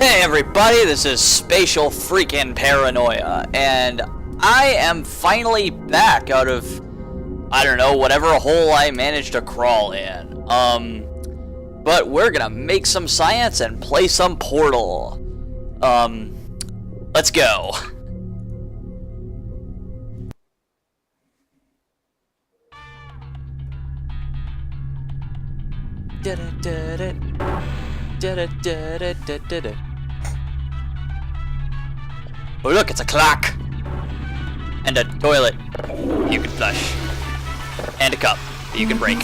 Hey everybody, this is Spatial Freakin' Paranoia, and I am finally back out of, I don't know, whatever hole I managed to crawl in. But we're gonna make some science and play some Portal. Let's go. Oh look, it's a clock! And a toilet you can flush. And a cup that you can break.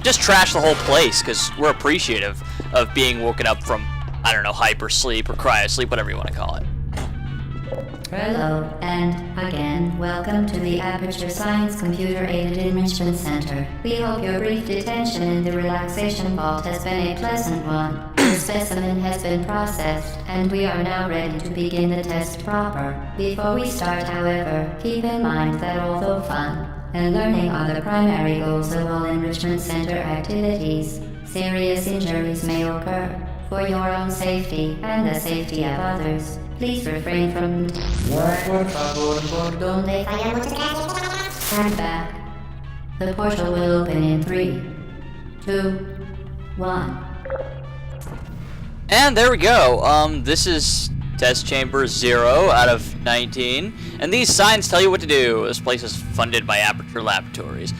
Just trash the whole place, because we're appreciative of being woken up from, I don't know, hypersleep or cryosleep, whatever you want to call it. Hello, and again, welcome to the Aperture Science Computer-Aided Enrichment Center. We hope your brief detention in the relaxation vault has been a pleasant one. Your specimen has been processed, and we are now ready to begin the test proper. Before we start, however, keep in mind that although fun and learning are the primary goals of all Enrichment Center activities, serious injuries may occur. For your own safety and the safety of others, please refrain from stand back. The portal will open in 3, 2, 1. And there we go. This is test chamber 0 out of 19. And these signs tell you what to do. This place is funded by Aperture Laboratories.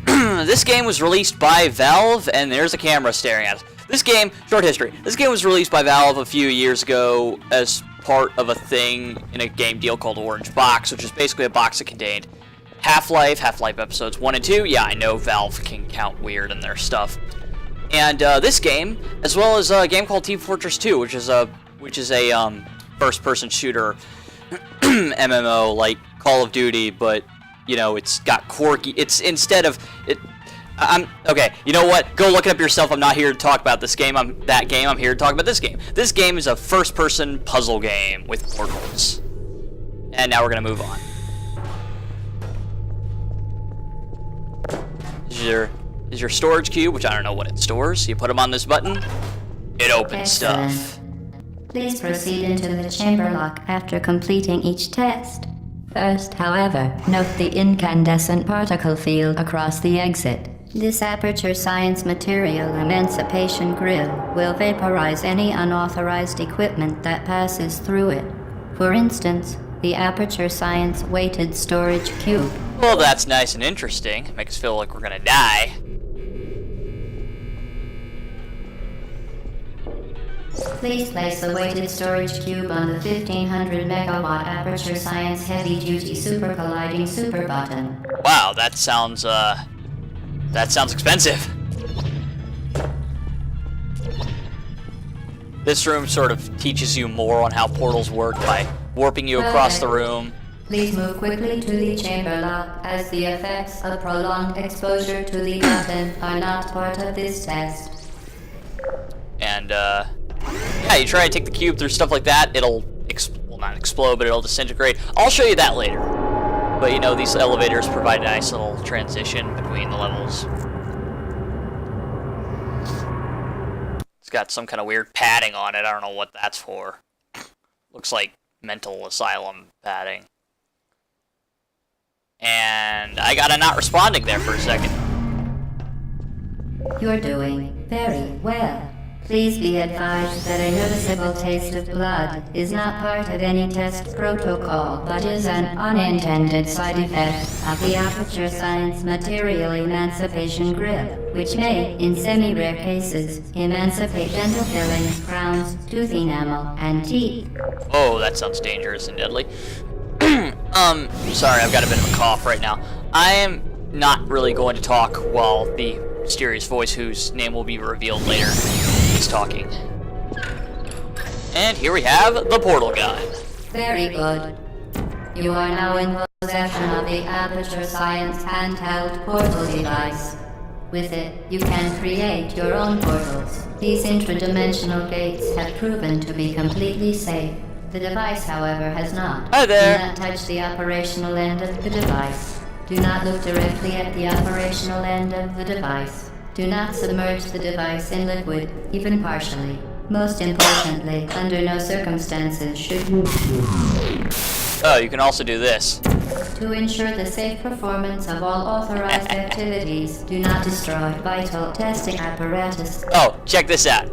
This game was released by Valve, and there's a camera staring at us. This game, short history, this game was released by Valve a few years ago as part of a thing in a game deal called Orange Box, which is basically a box that contained Half-Life episodes 1 and 2. Yeah, I know Valve can count weird in their stuff. And this game, as well as a game called Team Fortress 2, which is a first-person shooter MMO like Call of Duty, but you know, it's got quirky. It's instead of it. Okay, you know what? Go look it up yourself. I'm not here to talk about this game. I'm here to talk about this game. This game is a first-person puzzle game with portals. And now we're gonna move on. This is your storage cube, which I don't know what it stores. You put them on this button, it opens stuff. Please proceed into the chamber lock after completing each test. First, however, note the incandescent particle field across the exit. This Aperture Science Material Emancipation Grill will vaporize any unauthorized equipment that passes through it. For instance, the Aperture Science Weighted Storage Cube. Well, that's nice and interesting. Makes us feel like we're gonna die. Please place the weighted storage cube on the 1500 megawatt Aperture Science Heavy Duty Super Colliding Super Button. Wow, that sounds expensive. This room sort of teaches you more on how portals work by warping you across the room. Please move quickly to the chamber lock, as the effects of prolonged exposure to the button are not part of this test. And, yeah, you try to take the cube through stuff like that, it'll, well, not explode, but it'll disintegrate. I'll show you that later. But, you know, these elevators provide a nice little transition between the levels. It's got some kind of weird padding on it. I don't know what that's for. Looks like mental asylum padding. And I got a not responding there for a second. You're doing very well. Please be advised that a noticeable taste of blood is not part of any test protocol, but is an unintended side effect of the Aperture Science Material Emancipation Grill, which may, in semi-rare cases, emancipate dental fillings, crowns, tooth enamel, and teeth. Oh, that sounds dangerous and deadly. Sorry, I've got a bit of a cough right now. I am not really going to talk while the mysterious voice, whose name will be revealed later, is talking. And here we have the portal gun. Very good. You are now in possession of the Aperture Science handheld portal device. With it, you can create your own portals. These intradimensional gates have proven to be completely safe. The device, however, has not. Hi there. Do not touch the operational end of the device. Do not look directly at the operational end of the device. Do not submerge the device in liquid, even partially. Most importantly, under no circumstances should you... Oh, you can also do this. To ensure the safe performance of all authorized activities, do not destroy vital testing apparatus. Oh, check this out.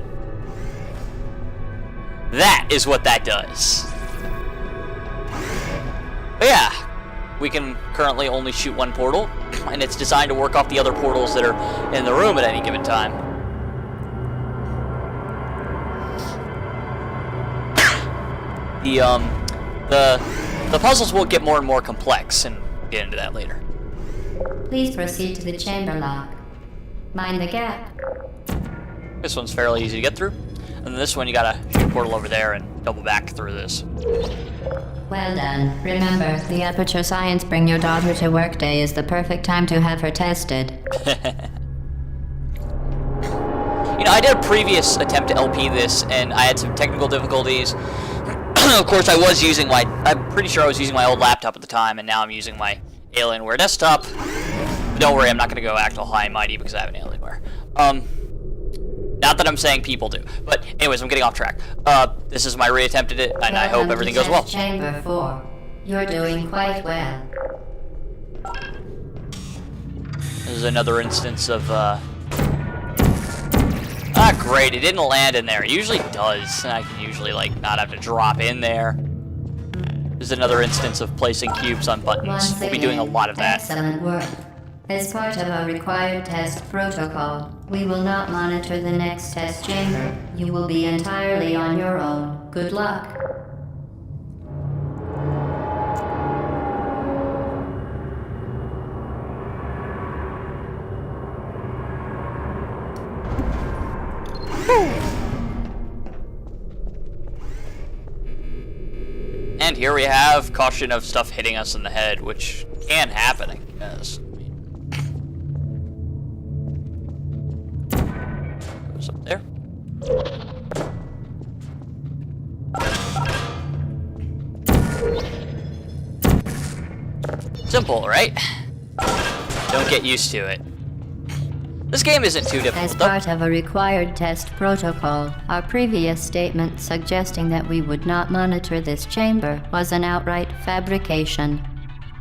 That is what that does. But yeah, we can currently only shoot one portal, and it's designed to work off the other portals that are in the room at any given time. The puzzles will get more and more complex, and we'll get into that later. Please proceed to the chamber lock. Mind the gap. This one's fairly easy to get through, and then this one you gotta shoot a portal over there and double back through this. Well done. Remember, the Aperture Science Bring Your Daughter to Work Day is the perfect time to have her tested. You know, I did a previous attempt to LP this, and I had some technical difficulties. Of course, I'm pretty sure I was using my old laptop at the time, and now I'm using my Alienware desktop. But don't worry, I'm not going to go act all high and mighty because I have an Alienware. Not that I'm saying people do. But anyways, I'm getting off track. This is my reattempted it, and I hope everything goes well. Chamber 4. You're doing quite well. This is another instance of, great, it didn't land in there. It usually does, and I can usually, like, not have to drop in there. This is another instance of placing cubes on buttons. We'll be doing a lot of that. Excellent work. As part of our required test protocol, we will not monitor the next test chamber. You will be entirely on your own. Good luck. And here we have caution of stuff hitting us in the head, which can happen, I guess. Goes up there. Simple, right? Don't get used to it. This game isn't too difficult, As part of a required test protocol, our previous statement suggesting that we would not monitor this chamber was an outright fabrication.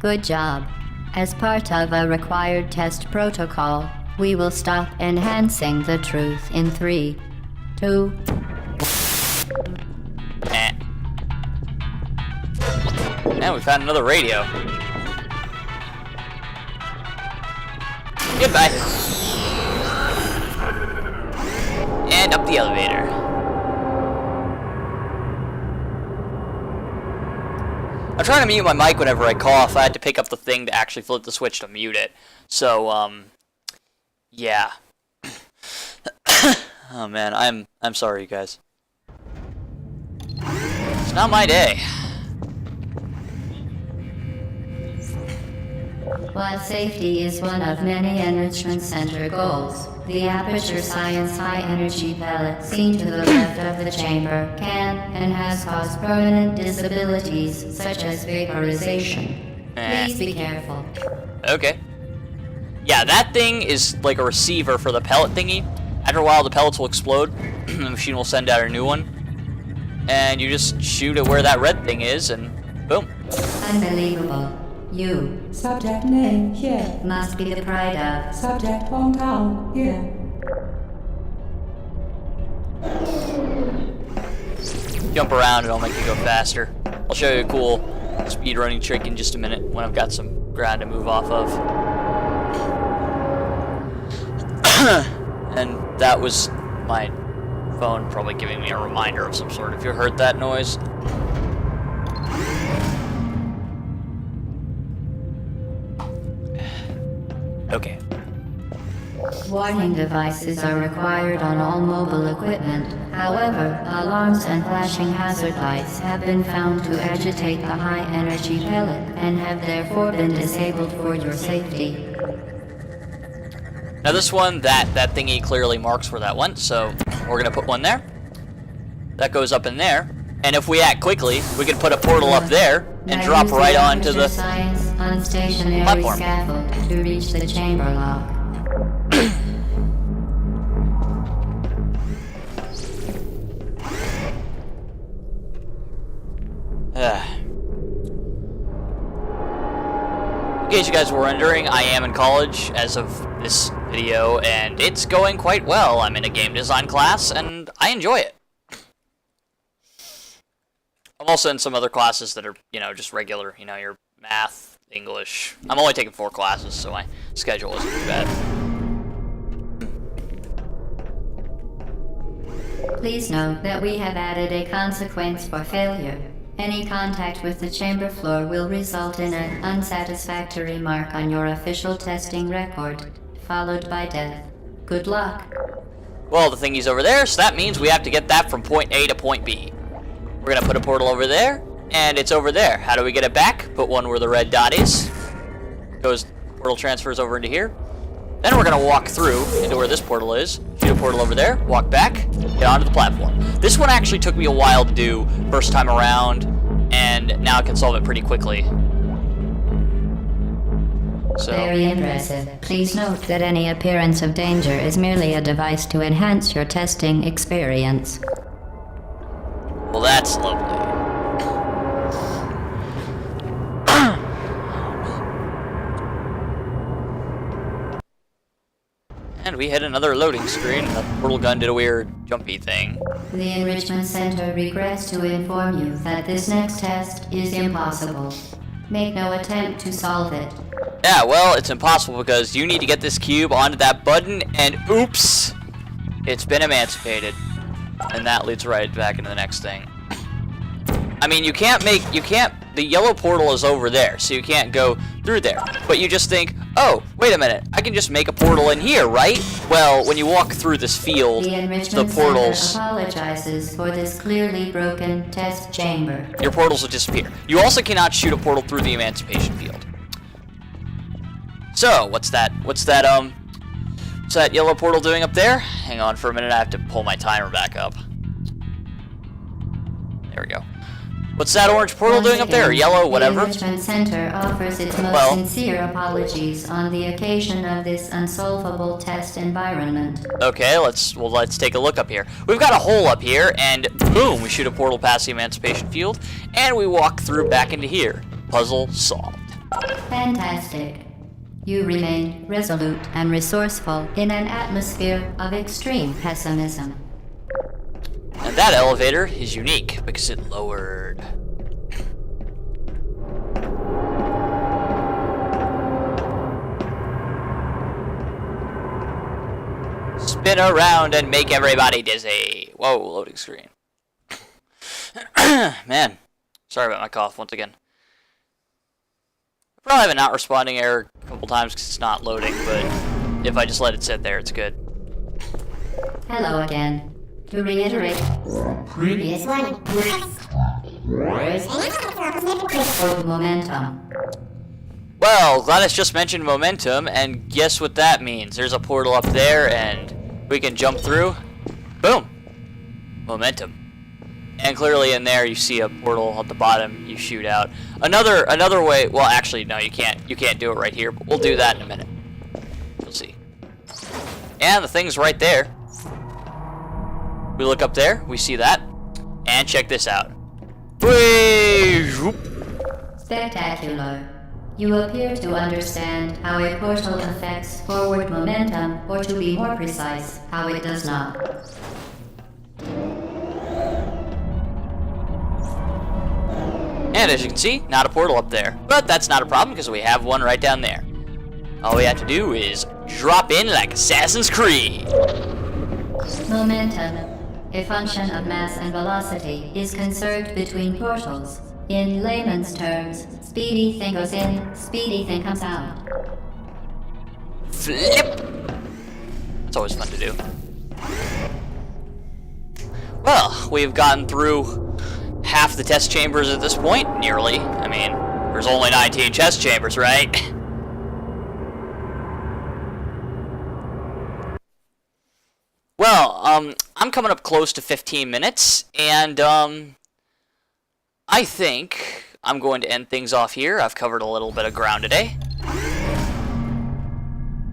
Good job. As part of a required test protocol, we will stop enhancing the truth in 3, 2... Now we found another radio. Goodbye. And up the elevator. I'm trying to mute my mic whenever I cough. I had to pick up the thing to actually flip the switch to mute it. So, yeah. Oh man, I'm sorry, you guys. It's not my day. While safety is one of many Enrichment Center goals, the Aperture Science high-energy pellet seen to the left of the chamber can and has caused permanent disabilities such as vaporization. Please be careful. Okay. Yeah, that thing is like a receiver for the pellet thingy. After a while, the pellets will explode, and the machine will send out a new one. And you just shoot it where that red thing is, and boom. Unbelievable. You Subject name here. must be the pride of... Subject hometown here. Jump around and I'll make you go faster. I'll show you a cool speedrunning trick in just a minute when I've got some ground to move off of. And that was my phone probably giving me a reminder of some sort. If you heard that noise. Okay. Warning devices are required on all mobile equipment. However, alarms and flashing hazard lights have been found to agitate the high-energy pellet and have therefore been disabled for your safety. Now this one, that thingy clearly marks where that went, so we're gonna put one there. That goes up in there, and if we act quickly, we can put a portal up there and drop right onto the Science unstationary platform. scaffold to reach the chamber lock. In case you guys were wondering, I am in college as of this video, and it's going quite well. I'm in a game design class, and I enjoy it. I'm also in some other classes that are, just regular, your math, English. I'm only taking 4 classes, so my schedule isn't too bad. Please note that we have added a consequence for failure. Any contact with the chamber floor will result in an unsatisfactory mark on your official testing record, followed by death. Good luck. Well, the thingy's over there, so that means we have to get that from point A to point B. We're gonna put a portal over there, and it's over there. How do we get it back? Put one where the red dot is. Portal transfers over into here. Then we're gonna walk through into where this portal is. Shoot a portal over there, walk back, get onto the platform. This one actually took me a while to do first time around, and now I can solve it pretty quickly. So. Very impressive. Please note that any appearance of danger is merely a device to enhance your testing experience. Well, that's lovely. And we hit another loading screen, and the portal gun did a weird jumpy thing. The Enrichment Center regrets to inform you that this next test is impossible. Make no attempt to solve it. Yeah, well, it's impossible because you need to get this cube onto that button, and oops! It's been emancipated. And that leads right back into the next thing. I mean, the yellow portal is over there, so you can't go through there. But you just think, oh, wait a minute, I can just make a portal in here, right? Well, when you walk through this field, the portals... Center apologizes for this clearly broken test chamber. Your portals will disappear. You also cannot shoot a portal through the emancipation field. So, what's that yellow portal doing up there? Hang on for a minute, I have to pull my timer back up. There we go. What's that orange portal doing up there? Or yellow, whatever? The Enrichment Center offers its most sincere apologies on the occasion of this unsolvable test environment. Okay, let's take a look up here. We've got a hole up here, and boom, we shoot a portal past the emancipation field, and we walk through back into here. Puzzle solved. Fantastic. You remain resolute and resourceful in an atmosphere of extreme pessimism. And that elevator is unique because it lowered. Spin around and make everybody dizzy. Whoa, loading screen. Man, sorry about my cough once again. I probably have a not responding error a couple times because it's not loading, but if I just let it sit there, it's good. Hello again. To reiterate, previous one. Momentum. Well, Gladys just mentioned momentum, and guess what that means? There's a portal up there, and we can jump through. Boom! Momentum. And clearly in there, you see a portal at the bottom. You shoot out. Another way. Well, actually, no, you can't. You can't do it right here. But we'll do that in a minute. You'll see. And the thing's right there. We look up there, we see that, and check this out. Spectacular. You appear to understand how a portal affects forward momentum, or to be more precise, how it does not. And as you can see, not a portal up there. But that's not a problem because we have one right down there. All we have to do is drop in like Assassin's Creed. Momentum, a function of mass and velocity, is conserved between portals. In layman's terms, speedy thing goes in, speedy thing comes out. Flip! It's always fun to do. Well, we've gotten through half the test chambers at this point, nearly. I mean, there's only 19 test chambers, right? Well, I'm coming up close to 15 minutes, and I think I'm going to end things off here. I've covered a little bit of ground today.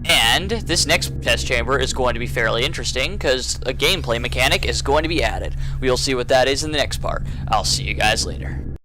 And this next test chamber is going to be fairly interesting because a gameplay mechanic is going to be added. We'll see what that is in the next part. I'll see you guys later.